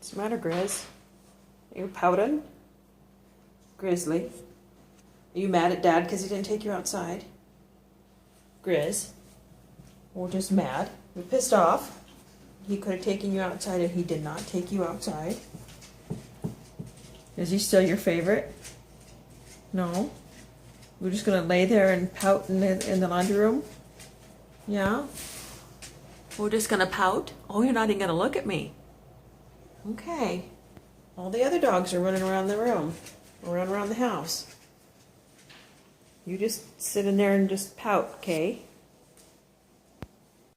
What's the matter, Griz? Are you pouting? Grizzly. Are you mad at Dad because he didn't take you outside? Griz. Or just mad? You're pissed off? He could have taken you outside and he did not take you outside. Is he still your favorite? No? We're just going to lay there and pout in the laundry room? Yeah? We're just going to pout? Oh, you're not even going to look at me. Okay. All the other dogs are running around the room. Or running around the house. You just sit in there and just pout, okay?